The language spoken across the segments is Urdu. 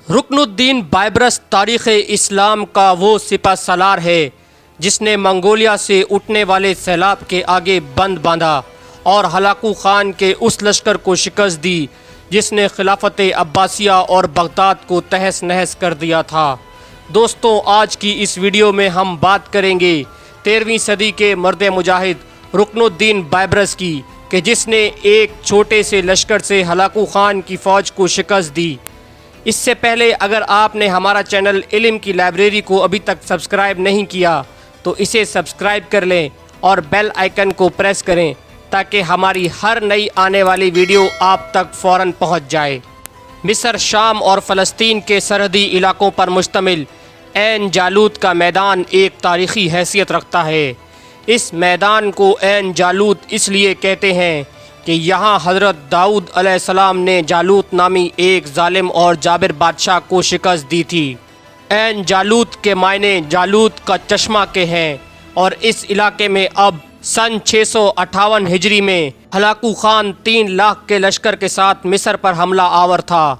رکن الدین بائبرس تاریخ اسلام کا وہ سپہ سالار ہے جس نے منگولیا سے اٹھنے والے سیلاب کے آگے بند باندھا اور ہلاکو خان کے اس لشکر کو شکست دی جس نے خلافت عباسیہ اور بغداد کو تہس نہس کر دیا تھا۔ دوستوں، آج کی اس ویڈیو میں ہم بات کریں گے 13ویں صدی کے مرد مجاہد رکن الدین بائبرس کی کہ جس نے ایک چھوٹے سے لشکر سے ہلاکو خان کی فوج کو شکست دی۔ اس سے پہلے اگر آپ نے ہمارا چینل علم کی لائبریری کو ابھی تک سبسکرائب نہیں کیا تو اسے سبسکرائب کر لیں اور بیل آئیکن کو پریس کریں تاکہ ہماری ہر نئی آنے والی ویڈیو آپ تک فوراً پہنچ جائے۔ مصر، شام اور فلسطین کے سرحدی علاقوں پر مشتمل عین جالوت کا میدان ایک تاریخی حیثیت رکھتا ہے۔ اس میدان کو عین جالوت اس لیے کہتے ہیں کہ یہاں حضرت داؤد علیہ السلام نے جالوت نامی ایک ظالم اور جابر بادشاہ کو شکست دی تھی۔ عین جالوت کے معنی جالوت کا چشمہ کے ہیں اور اس علاقے میں اب سن 658 ہجری میں ہلاکو خان 3 لاکھ کے لشکر کے ساتھ مصر پر حملہ آور تھا۔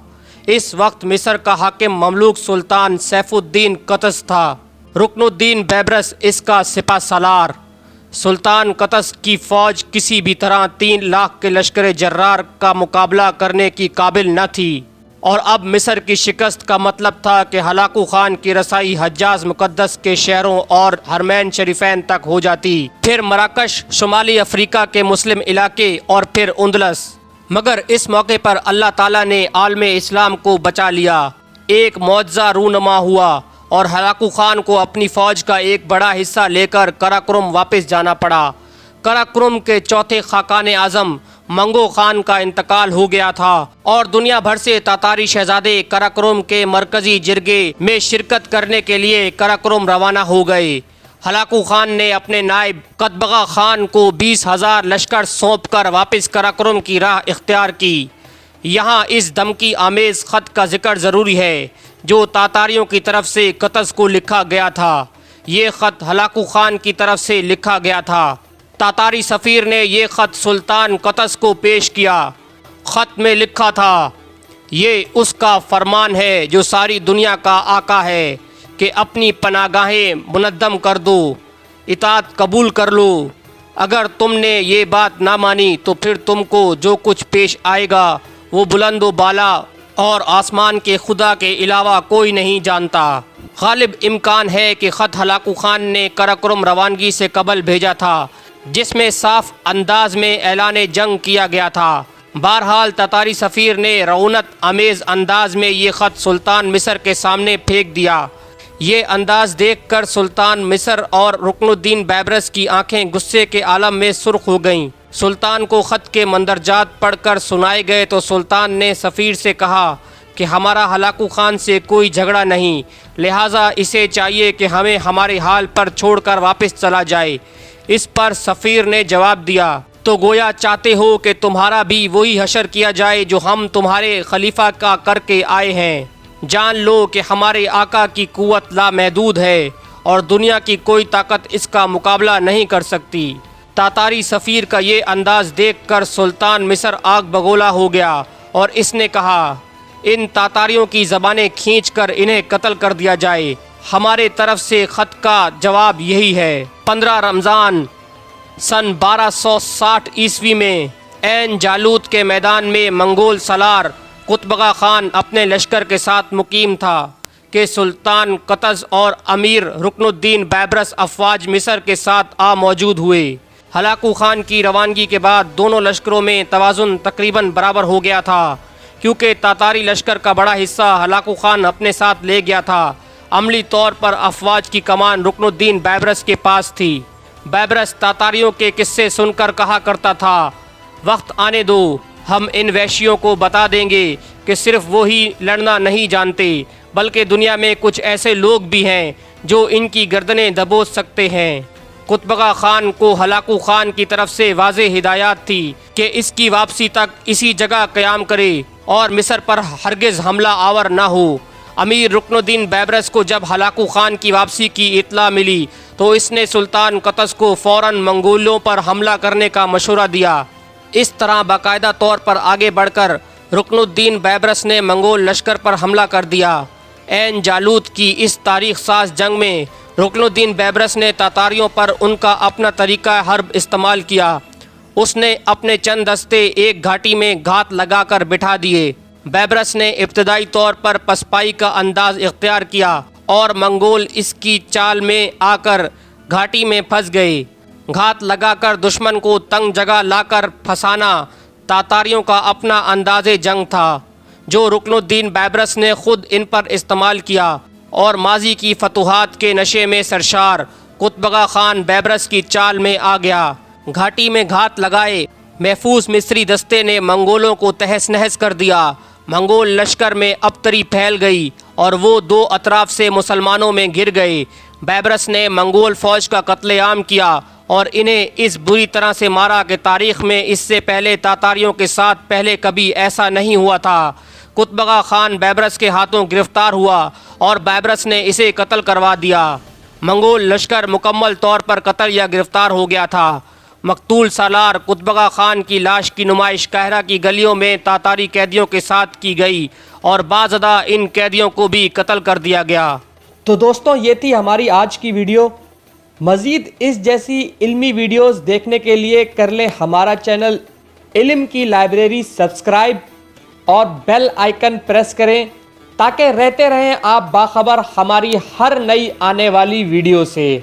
اس وقت مصر کا حاکم مملوک سلطان سیف الدین قطز تھا۔ رکن الدین بائبرس اس کا سپہ سالار۔ سلطان قطز کی فوج کسی بھی طرح 3 لاکھ کے لشکر جرار کا مقابلہ کرنے کی قابل نہ تھی، اور اب مصر کی شکست کا مطلب تھا کہ ہلاکو خان کی رسائی حجاز مقدس کے شہروں اور حرمین شریفین تک ہو جاتی، پھر مراکش، شمالی افریقہ کے مسلم علاقے اور پھر اندلس۔ مگر اس موقع پر اللہ تعالیٰ نے عالم اسلام کو بچا لیا۔ ایک معجزہ رونما ہوا اور ہلاکو خان کو اپنی فوج کا ایک بڑا حصہ لے کر قراقرم واپس جانا پڑا۔ قراقرم کے چوتھے خاقان اعظم منگو خان کا انتقال ہو گیا تھا اور دنیا بھر سے تاتاری شہزادے قراقرم کے مرکزی جرگے میں شرکت کرنے کے لیے قراقرم روانہ ہو گئے۔ ہلاکو خان نے اپنے نائب قطبغہ خان کو 20,000 لشکر سونپ کر واپس قراقرم کی راہ اختیار کی۔ یہاں اس دھمکی آمیز خط کا ذکر ضروری ہے جو تاتاریوں کی طرف سے قطز کو لکھا گیا تھا۔ یہ خط ہلاکو خان کی طرف سے لکھا گیا تھا۔ تاتاری سفیر نے یہ خط سلطان قطز کو پیش کیا۔ خط میں لکھا تھا، یہ اس کا فرمان ہے جو ساری دنیا کا آقا ہے کہ اپنی پناگاہیں منظم کر دو، اطاعت قبول کر لو۔ اگر تم نے یہ بات نہ مانی تو پھر تم کو جو کچھ پیش آئے گا وہ بلند و بالا اور آسمان کے خدا کے علاوہ کوئی نہیں جانتا۔ غالب امکان ہے کہ خط ہلاکو خان نے قراقرم روانگی سے قبل بھیجا تھا جس میں صاف انداز میں اعلان جنگ کیا گیا تھا۔ بہرحال تاتاری سفیر نے رعونت آمیز انداز میں یہ خط سلطان مصر کے سامنے پھینک دیا۔ یہ انداز دیکھ کر سلطان مصر اور رکن الدین بائبرس کی آنکھیں غصے کے عالم میں سرخ ہو گئیں۔ سلطان کو خط کے مندرجات پڑھ کر سنائے گئے تو سلطان نے سفیر سے کہا کہ ہمارا ہلاکو خان سے کوئی جھگڑا نہیں، لہٰذا اسے چاہیے کہ ہمیں ہمارے حال پر چھوڑ کر واپس چلا جائے۔ اس پر سفیر نے جواب دیا، تو گویا چاہتے ہو کہ تمہارا بھی وہی حشر کیا جائے جو ہم تمہارے خلیفہ کا کر کے آئے ہیں۔ جان لو کہ ہمارے آقا کی قوت لامحدود ہے اور دنیا کی کوئی طاقت اس کا مقابلہ نہیں کر سکتی۔ تاتاری سفیر کا یہ انداز دیکھ کر سلطان مصر آگ بگولا ہو گیا اور اس نے کہا، ان تاتاریوں کی زبانیں کھینچ کر انہیں قتل کر دیا جائے۔ ہمارے طرف سے خط کا جواب یہی ہے۔ 15 رمضان سن 1260 عیسوی میں عین جالوت کے میدان میں منگول سالار قطبغہ خان اپنے لشکر کے ساتھ مقیم تھا کہ سلطان قطز اور امیر رکن الدین بائبرس افواج مصر کے ساتھ موجود ہوئے۔ ہلاکو خان کی روانگی کے بعد دونوں لشکروں میں توازن تقریباً برابر ہو گیا تھا، کیونکہ تاتاری لشکر کا بڑا حصہ ہلاکو خان اپنے ساتھ لے گیا تھا۔ عملی طور پر افواج کی کمان رکن الدین بائبرس کے پاس تھی۔ بائبرس تاتاریوں کے قصے سن کر کہا کرتا تھا، وقت آنے دو، ہم ان وحشیوں کو بتا دیں گے کہ صرف وہی لڑنا نہیں جانتے بلکہ دنیا میں کچھ ایسے لوگ بھی ہیں جو ان کی گردنیں دبوچ سکتے ہیں۔ قطبغہ خان کو ہلاکو خان کی طرف سے واضح ہدایات تھی کہ اس کی واپسی تک اسی جگہ قیام کرے اور مصر پر ہرگز حملہ آور نہ ہو۔ امیر رکن الدین بائبرس کو جب ہلاکو خان کی واپسی کی اطلاع ملی تو اس نے سلطان قطز کو فوراً منگولوں پر حملہ کرنے کا مشورہ دیا۔ اس طرح باقاعدہ طور پر آگے بڑھ کر رکن الدین بیبرس نے منگول لشکر پر حملہ کر دیا۔ عین جالوت کی اس تاریخ ساز جنگ میں رکن الدین بیبرس نے تاتاریوں پر ان کا اپنا طریقہ حرب استعمال کیا۔ اس نے اپنے چند دستے ایک گھاٹی میں گھات لگا کر بٹھا دیے۔ بیبرس نے ابتدائی طور پر پسپائی کا انداز اختیار کیا اور منگول اس کی چال میں آ کر گھاٹی میں پھنس گئے۔ گھات لگا کر دشمن کو تنگ جگہ لا کر پھنسانا تاتاریوں کا اپنا انداز جنگ تھا، جو رکن الدین بیبرس نے خود ان پر استعمال کیا اور ماضی کی فتوحات کے نشے میں سرشار قطبگہ خان بیبرس کی چال میں آ گیا۔ گھاٹی میں گھات لگائے محفوظ مصری دستے نے منگولوں کو تہس نہس کر دیا۔ منگول لشکر میں ابتری پھیل گئی اور وہ دو اطراف سے مسلمانوں میں گر گئے۔ بیبرس نے منگول فوج کا قتل عام کیا اور انہیں اس بری طرح سے مارا کہ تاریخ میں اس سے پہلے تاتاریوں کے ساتھ پہلے کبھی ایسا نہیں ہوا تھا۔ قطبگہ خان بیبرس کے ہاتھوں گرفتار ہوا اور بیبرس نے اسے قتل کروا دیا۔ منگول لشکر مکمل طور پر قتل یا گرفتار ہو گیا تھا۔ مقتول سالار قطبگہ خان کی لاش کی نمائش قاہرہ کی گلیوں میں تاتاری قیدیوں کے ساتھ کی گئی اور بعضدہ ان قیدیوں کو بھی قتل کر دیا گیا۔ تو دوستوں، یہ تھی ہماری آج کی ویڈیو۔ مزید اس جیسی علمی ویڈیوز دیکھنے کے لیے کر لیں ہمارا چینل علم کی لائبریری سبسکرائب اور بیل آئیکن پریس کریں تاکہ رہتے رہیں آپ باخبر ہماری ہر نئی آنے والی ویڈیو سے۔